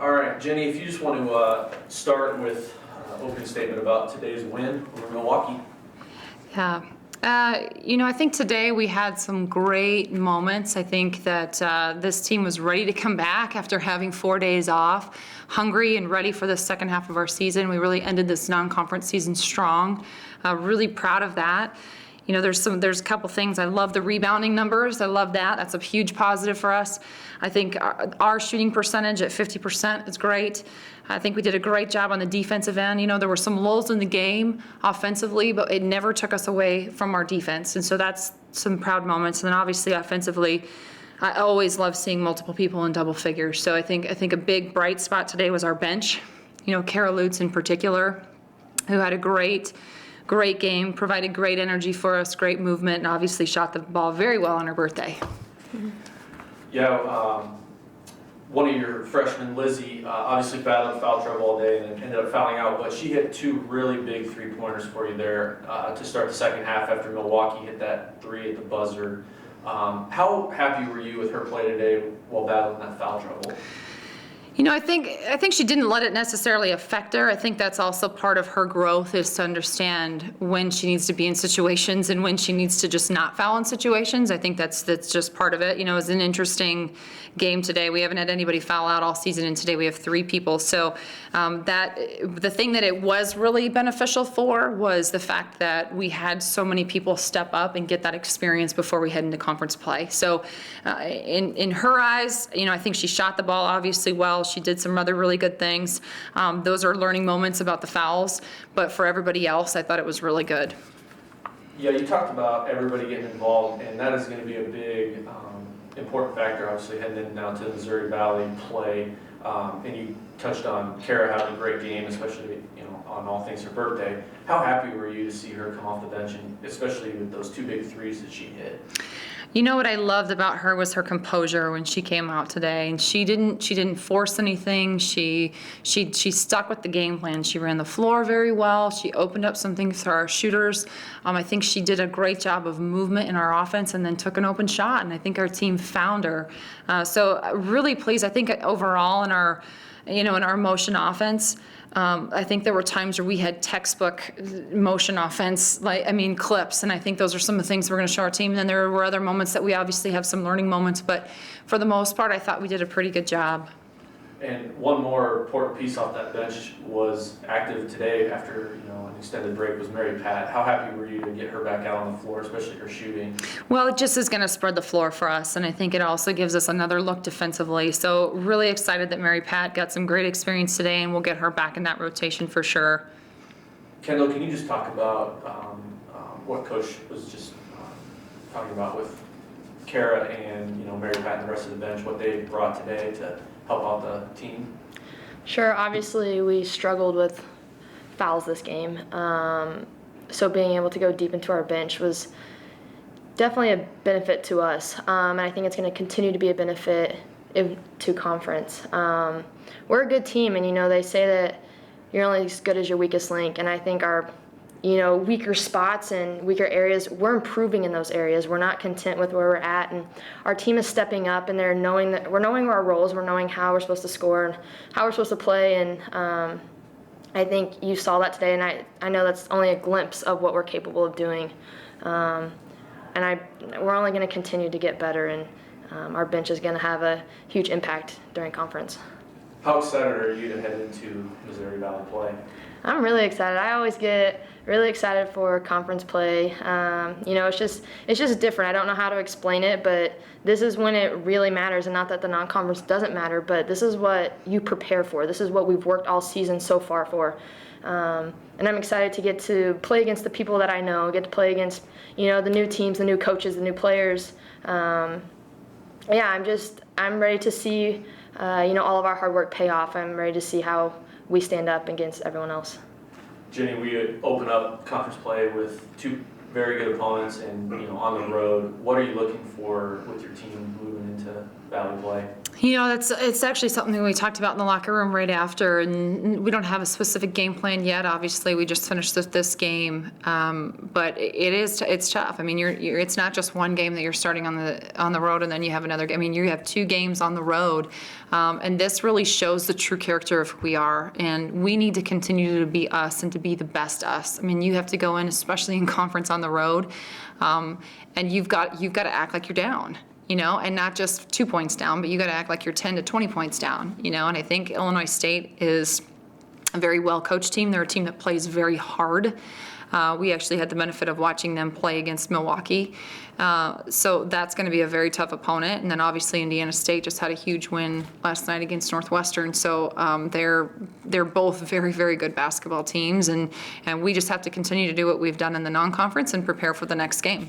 All right, Jenny, if you just want to start with opening statement about today's win over Milwaukee. Yeah. I think today we had some great moments. I think that this team was ready to come back after having 4 days off, hungry and ready for the second half of our season. We really ended this non-conference season strong. Really proud of that. There's a couple things. I love the rebounding numbers. I love that. That's a huge positive for us. I think our shooting percentage at 50% is great. I think we did a great job on the defensive end. There were some lulls in the game offensively, but it never took us away from our defense. And so that's some proud moments. And then obviously offensively, I always love seeing multiple people in double figures. So I think a big bright spot today was our bench. Kara Lutz in particular, who had a great game, provided great energy for us, great movement, and obviously shot the ball very well on her birthday. Yeah, one of your freshmen, Lizzie, obviously battled foul trouble all day and ended up fouling out, but she hit 2 really big three-pointers for you there to start the second half after Milwaukee hit that 3 at the buzzer. How happy were you with her play today while battling that foul trouble? I think she didn't let it necessarily affect her. I think that's also part of her growth, is to understand when she needs to be in situations and when she needs to just not foul in situations. I think that's just part of it. It was an interesting game today. We haven't had anybody foul out all season, and today we have 3 people. So the thing that it was really beneficial for was the fact that we had so many people step up and get that experience before we head into conference play. So in her eyes, I think she shot the ball obviously well. She did some other really good things. Those are learning moments about the fouls, but for everybody else, I thought it was really good. Yeah, you talked about everybody getting involved, and that is going to be a big, important factor, obviously, heading in now to the Missouri Valley play. And you touched on Kara having a great game, especially on all things her birthday. How happy were you to see her come off the bench, and especially with those 2 big threes that she hit? What I loved about her was her composure when she came out today, and she didn't force anything. She stuck with the game plan. She ran the floor very well. She opened up some things for our shooters. I think she did a great job of movement in our offense, and then took an open shot. And I think our team found her. So really pleased. I think overall in our motion offense, I think there were times where we had textbook motion offense, clips, and I think those are some of the things we're going to show our team. And then there were other moments that we obviously have some learning moments, but for the most part, I thought we did a pretty good job. And one more important piece off that bench was active today after an extended break was Mary Pat. How happy were you to get her back out on the floor, especially her shooting? Well, it just is going to spread the floor for us, and I think it also gives us another look defensively. So really excited that Mary Pat got some great experience today, and we'll get her back in that rotation for sure. Kendall, can you just talk about what Coach was just talking about with Kara and Mary Pat and the rest of the bench, what they brought today to help out the team? Sure. Obviously, we struggled with fouls this game. So being able to go deep into our bench was definitely a benefit to us. And I think it's going to continue to be a benefit to conference. We're a good team, and they say that you're only as good as your weakest link. And I think our weaker spots and weaker areas, we're improving in those areas. We're not content with where we're at, and our team is stepping up, and we're knowing our roles, we're knowing how we're supposed to score and how we're supposed to play, and I think you saw that today, and I know that's only a glimpse of what we're capable of doing, and we're only going to continue to get better, and our bench is going to have a huge impact during conference. How excited are you to head into Missouri Valley play? I'm really excited. I always get really excited for conference play. It's just different. I don't know how to explain it, but this is when it really matters, and not that the non-conference doesn't matter, but this is what you prepare for. This is what we've worked all season so far for. And I'm excited to get to play against the people that I know, get to play against, the new teams, the new coaches, the new players. I'm ready to see, all of our hard work pay off. I'm ready to see how we stand up against everyone else. Jenny, we open up conference play with 2 very good opponents and on the road. What are you looking for with your team moving into Valley play? It's actually something we talked about in the locker room right after, and we don't have a specific game plan yet. Obviously, we just finished this game, but it's tough. I mean, it's not just one game that you're starting on the road, and then you have another. I mean, you have 2 games on the road, and this really shows the true character of who we are. And we need to continue to be us and to be the best us. I mean, you have to go in, especially in conference on the road, and you've got to act like you're down. And not just 2 points down, but you got to act like you're 10 to 20 points down, and I think Illinois State is a very well-coached team. They're a team that plays very hard. We actually had the benefit of watching them play against Milwaukee. So that's going to be a very tough opponent. And then obviously Indiana State just had a huge win last night against Northwestern. So they're both very, very good basketball teams. And we just have to continue to do what we've done in the non-conference and prepare for the next game.